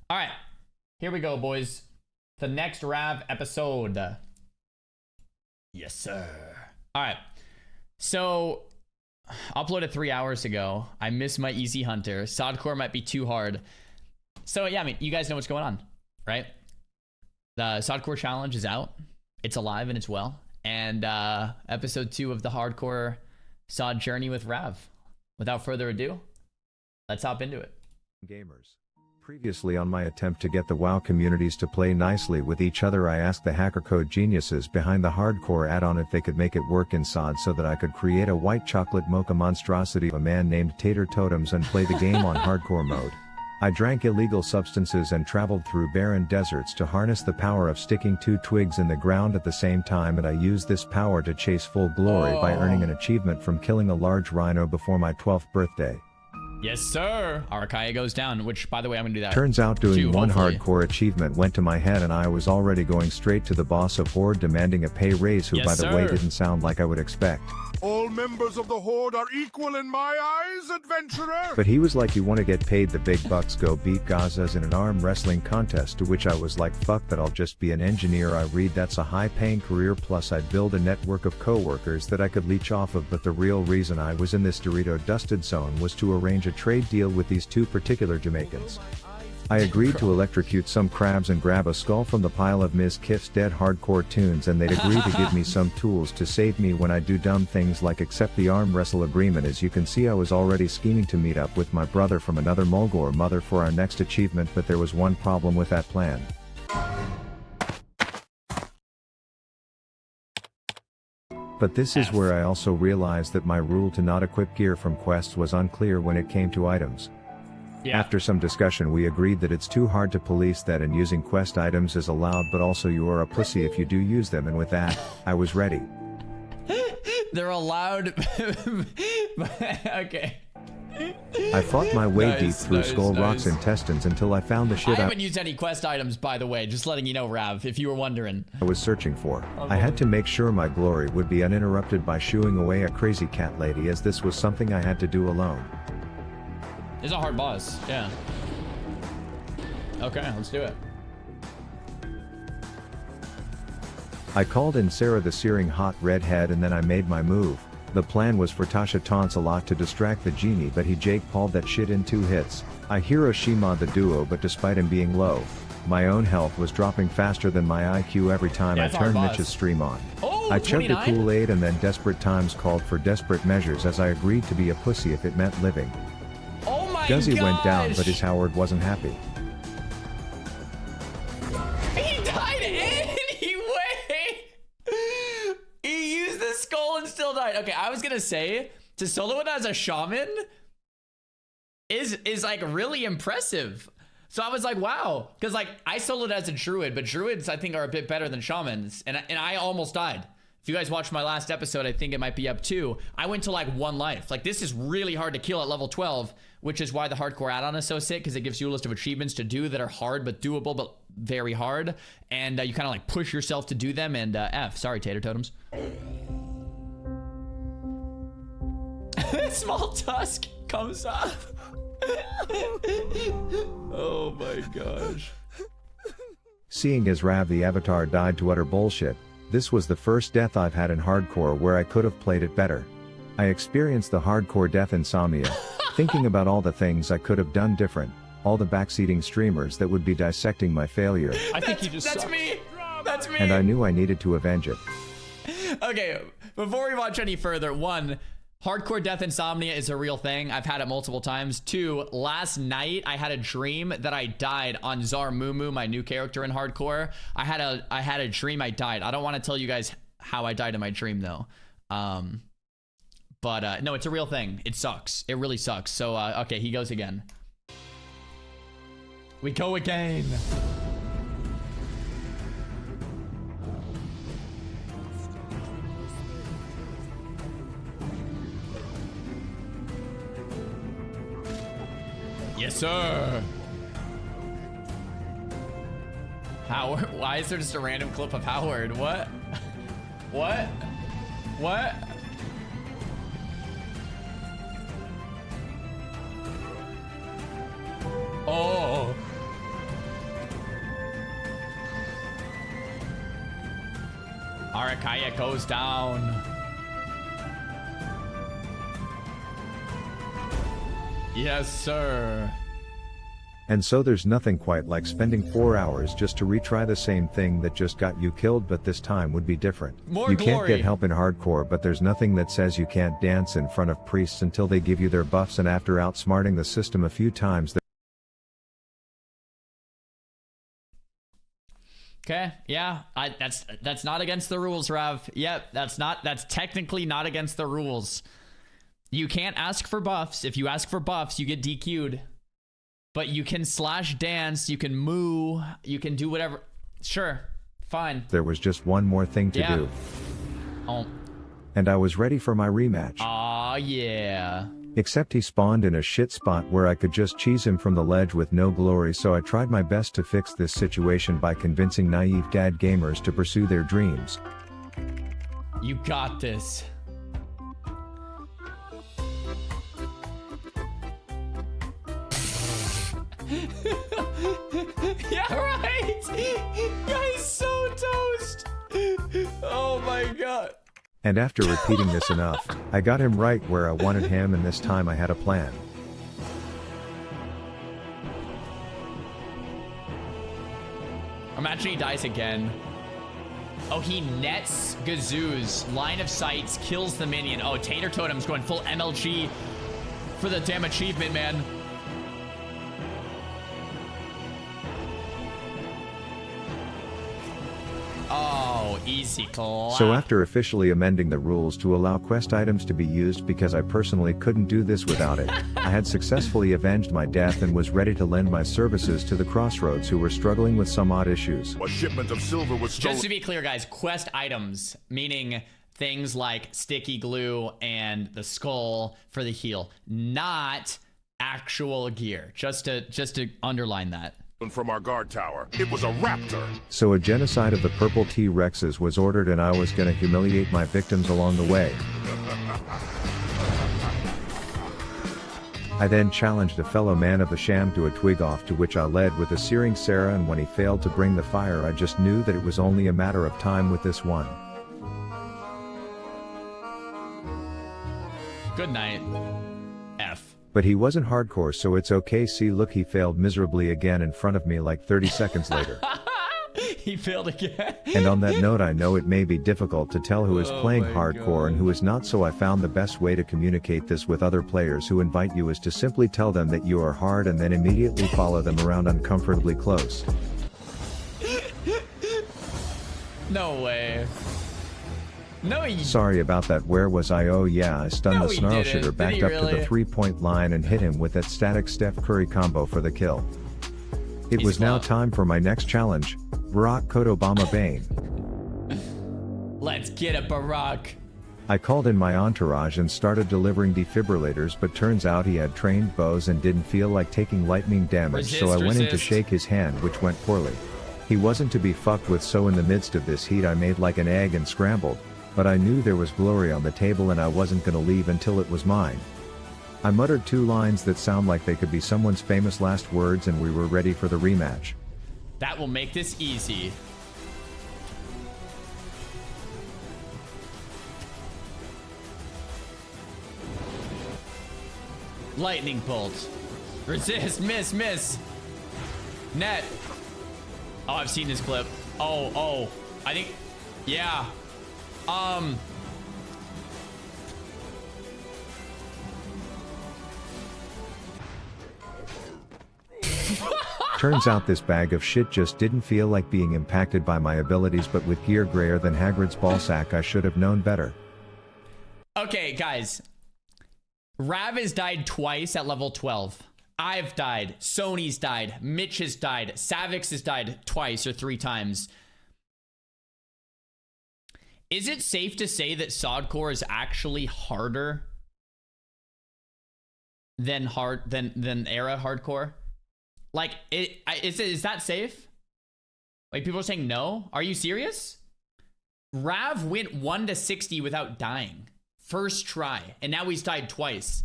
All right, here we go, boys. The next RAV episode. Yes, sir. All right. So, uploaded 3 hours ago. I missed my easy hunter. SodCore might be too hard. So, yeah, I mean, you guys know what's going on, right? The SodCore challenge is out. It's alive and it's well. And episode 2 of the hardcore Sod journey with RAV. Without further ado, let's hop into it. Gamers. Previously on my attempt to get the WoW communities to play nicely with each other, I asked the hacker code geniuses behind the hardcore add-on if they could make it work in SOD so that I could create a white chocolate mocha monstrosity of a man named Tater Totems and play the game on hardcore mode. I drank illegal substances and traveled through barren deserts to harness the power of sticking 2 twigs in the ground at the same time, and I used this power to chase full glory by earning an achievement from killing a large rhino before my 12th birthday. Yes, sir. Archaea goes down, which, by the way, I'm going to do that. Turns out doing one hopefully. hardcore achievement went to my head, and I was already going straight to the boss of Horde demanding a pay raise, who by the way didn't sound like I would expect. All members of the Horde are equal in my eyes, adventurer! But he was like, you want to get paid the big bucks, go beat Gazas in an arm wrestling contest, to which I was like, fuck that, I'll just be an engineer. I read that's a high paying career, plus I'd build a network of co-workers that I could leech off of. But the real reason I was in this Dorito dusted zone was to arrange a trade deal with these 2 particular Jamaicans. I agreed to electrocute some crabs and grab a skull from the pile of Ms. Kiff's dead hardcore tunes, and they'd agree to give me some tools to save me when I do dumb things like accept the arm wrestle agreement. As you can see, I was already scheming to meet up with my brother from another Mulgore mother for our next achievement, but there was one problem with that plan. But this is where I also realized that my rule to not equip gear from quests was unclear when it came to items. Yeah. After some discussion, we agreed that it's too hard to police that, and using quest items is allowed, but also you are a pussy if you do use them, and with that, I was ready. They're allowed. Okay. I fought my way deep through Skull Rock's intestines until I found the shit I haven't used any quest items, by the way, just letting you know, Rav, if you were wondering. I was searching for. I had to make sure my glory would be uninterrupted by shooing away a crazy cat lady, as this was something I had to do alone. It's a hard boss, yeah. Okay, let's do it. I called in Sarah the searing hot redhead, and then I made my move. The plan was for Tasha taunts a lot to distract the genie, but he Jake Paul'd that shit in 2 hits. I hero Shima the duo, but despite him being low, my own health was dropping faster than my IQ every time I turned Mitch's stream on. Oh, I chugged 29? a Kool-Aid, and then desperate times called for desperate measures, as I agreed to be a pussy if it meant living. Oh my Guzzy gosh. went down, but his Howard wasn't happy. He died anyway. He used the skull and still died. Okay, I was gonna say to solo it as a shaman is like really impressive. So I was like, wow, because like I soloed as a druid, but druids I think are a bit better than shamans, and I almost died. If you guys watched my last episode, I think it might be up 2. I went to like 1 life. Like, this is really hard to kill at level 12, which is why the hardcore add-on is so sick, because it gives you a list of achievements to do that are hard but doable, but very hard. And you kind of like push yourself to do them. And sorry, Tater Totems. Small tusk comes off. Oh my gosh. Seeing as Rav the Avatar died to utter bullshit, this was the first death I've had in hardcore where I could have played it better. I experienced the hardcore death insomnia, thinking about all the things I could have done different, all the backseating streamers that would be dissecting my failure. I think you just That's me! That's me! And I knew I needed to avenge it. Okay, before we watch any further, 1, hardcore death insomnia is a real thing. I've had it multiple times. 2, last night I had a dream that I died on Xaryu, my new character in hardcore. I had a dream I died. I don't want to tell you guys how I died in my dream though. But no, it's a real thing. It sucks. It really sucks. So okay, he goes again. We go again. Yes, sir. Howard? Why is there just a random clip of Howard? What? What? What? Oh. Arakaya goes down. Yes, sir. And so there's nothing quite like spending 4 hours just to retry the same thing that just got you killed, but this time would be different. More you glory. can't get help in hardcore, but there's nothing that says you can't dance in front of priests until they give you their buffs, and after outsmarting the system a few times. Okay, yeah, that's not against the rules, Rav. Yep, that's technically not against the rules. You can't ask for buffs. If you ask for buffs, you get DQ'd. But you can slash dance, you can moo, you can do whatever. Sure, fine. There was just one more thing to do. Oh. And I was ready for my rematch. Aw, yeah. Except he spawned in a shit spot where I could just cheese him from the ledge with no glory, so I tried my best to fix this situation by convincing naive dad gamers to pursue their dreams. You got this. Yeah, right. Guy's so toast. Oh my god. And after repeating this enough, I got him right where I wanted him, and this time I had a plan. Imagine he dies again. Oh, he nets Gazoo's line of sights, kills the minion. Oh, Tater Totem's going full MLG for the damn achievement, man. Oh, easy clap. So after officially amending the rules to allow quest items to be used because I personally couldn't do this without it, I had successfully avenged my death and was ready to lend my services to the Crossroads, who were struggling with some odd issues. A shipment of silver was stolen. Just to be clear, guys, quest items, meaning things like sticky glue and the skull for the heal, not actual gear. Just to underline that. From our guard tower. It was a raptor. So a genocide of the purple T-Rexes was ordered, and I was gonna humiliate my victims along the way. I then challenged a fellow man of the Sham to a twig off, to which I led with a searing Sarah, and when he failed to bring the fire, I just knew that it was only a matter of time with this one. Good night. F. But he wasn't hardcore, so it's okay. See, look, he failed miserably again in front of me like 30 seconds later. He failed again. And on that note, I know it may be difficult to tell who is playing hardcore and who is not, so I found the best way to communicate this with other players who invite you is to simply tell them that you are hard and then immediately follow them around uncomfortably close. No way. No, he... Sorry about that. Where was I? Oh yeah, I stunned No, the he Snarl didn't. Shitter, backed Did he up to really? the 3-point line and hit him with that static Steph Curry combo for the kill. It Easy was now clap. time for my next challenge, Barack Code Obama Bane. Let's get it, Barack. I called in my entourage and started delivering defibrillators, but turns out he had trained bows and didn't feel like taking lightning damage, so I went in to Resist. shake his hand, which went poorly. He wasn't to be fucked with, so in the midst of this heat I made like an egg and scrambled, but I knew there was glory on the table and I wasn't gonna leave until it was mine. I muttered 2 lines that sound like they could be someone's famous last words, and we were ready for the rematch. That will make this easy. Lightning bolt. Resist, miss. Net. Oh, I've seen this clip. Oh. I think, yeah. Turns out this bag of shit just didn't feel like being impacted by my abilities, but with gear grayer than Hagrid's ballsack, I should have known better. Okay, guys. Rav has died twice at level 12. I've died. Sony's died. Mitch has died. Savix has died twice or 3 times. Is it safe to say that SodCore is actually harder than era hardcore? Like, is that safe? Like, people are saying no? Are you serious? Rav went 1 to 60 without dying. First try. And now he's died twice.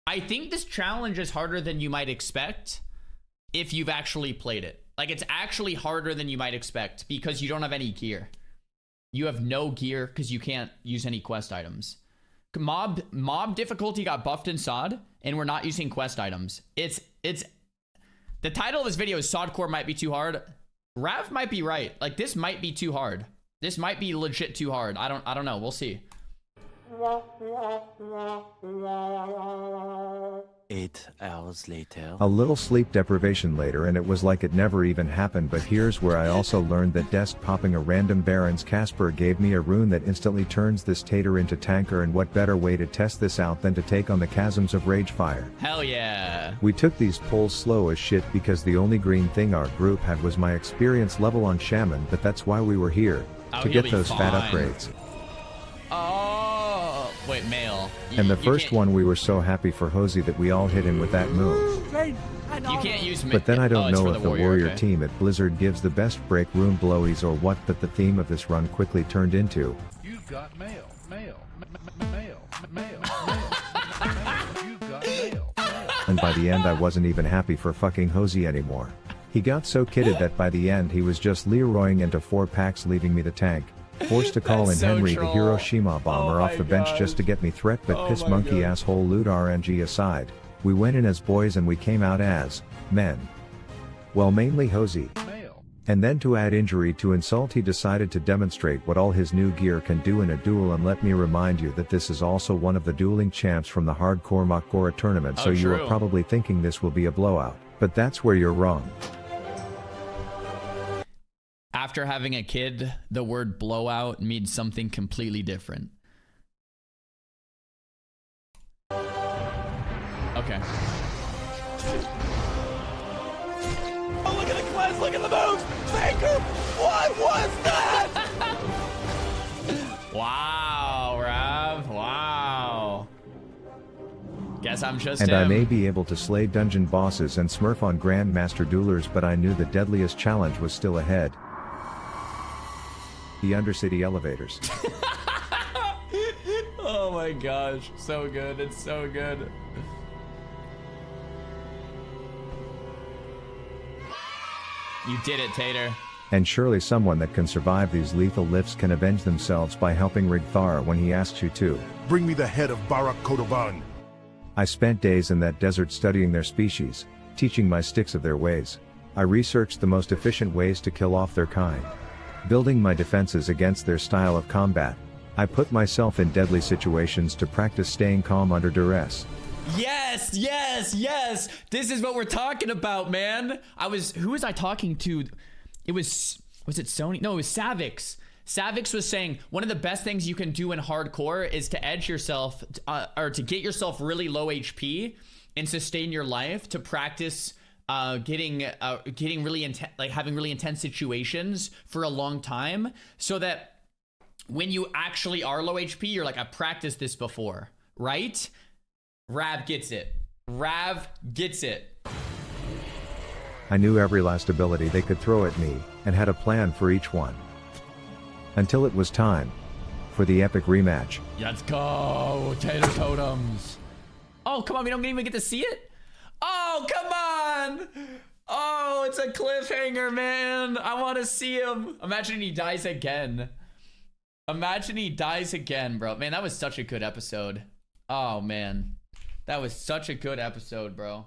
I think this challenge is harder than you might expect if you've actually played it. Like, it's actually harder than you might expect because you don't have any gear. you have no gear because you can't use any quest items. Mob difficulty got buffed in SOD, and we're not using quest items. It's the title of this video is SodCore might be too hard. Rav might be right. Like, this might be too hard. This might be legit too hard. I don't know. We'll see. 8 hours later. A little sleep deprivation later, and it was like it never even happened. But here's where I also learned that desk popping a random Baron's Casper gave me a rune that instantly turns this tater into tanker, and what better way to test this out than to take on the chasms of rage fire. Hell yeah. We took these pulls slow as shit because the only green thing our group had was my experience level on Shaman, but that's why we were here, to get those fat upgrades. Oh, wait, male. And the first one, we were so happy for Hosey that we all hit him with that move. You can't use. But then I don't know if the warrior okay. team at Blizzard gives the best break rune blowies or what, but the theme of this run quickly turned into, You've got mail, mail, mail, mail, you've got mail. and by the end I wasn't even happy for fucking Hosey anymore. He got so kitted that by the end he was just Leroying into 4 packs, leaving me the tank. Forced to call in so Henry troll. the Hiroshima bomber Oh off the my bench gosh. just to get me threat, but Oh piss my monkey gosh. asshole loot RNG aside, we went in as boys and we came out as men. Well, mainly Hosey. And then to add injury to insult, he decided to demonstrate what all his new gear can do in a duel, and let me remind you that this is also one of the dueling champs from the hardcore Makora tournament, so you are true. probably thinking this will be a blowout, but that's where you're wrong. After having a kid, the word blowout means something completely different. Okay. Oh, look at the class, look at the moves! Baker, what was that? Wow, Rav. Wow. Guess I'm just And him. I may be able to slay dungeon bosses and smurf on Grandmaster Duelers, but I knew the deadliest challenge was still ahead. The Undercity elevators. Oh my gosh. So good. It's so good. You did it, Tater. And surely someone that can survive these lethal lifts can avenge themselves by helping Rigthar when he asks you to. Bring me the head of Barak Kodovan. I spent days in that desert studying their species, teaching my sticks of their ways. I researched the most efficient ways to kill off their kind, building my defenses against their style of combat. I put myself in deadly situations to practice staying calm under duress. Yes, yes, yes. This is what we're talking about, man. Who was I talking to? Was it Sony? No, it was Savix. Savix was saying one of the best things you can do in hardcore is to edge yourself, or to get yourself really low HP and sustain your life, to practice getting really intense, like having really intense situations for a long time, so that when you actually are low HP, you're like, I practiced this before, right? Rav gets it. Rav gets it. I knew every last ability they could throw at me, and had a plan for each one. Until it was time for the epic rematch. Let's go, Tater Totems. Oh, come on, we don't even get to see it? Oh, come on. Oh, it's a cliffhanger, man. I want to see him. Imagine he dies again. Imagine he dies again, bro. Man, that was such a good episode. Oh, man. That was such a good episode, bro.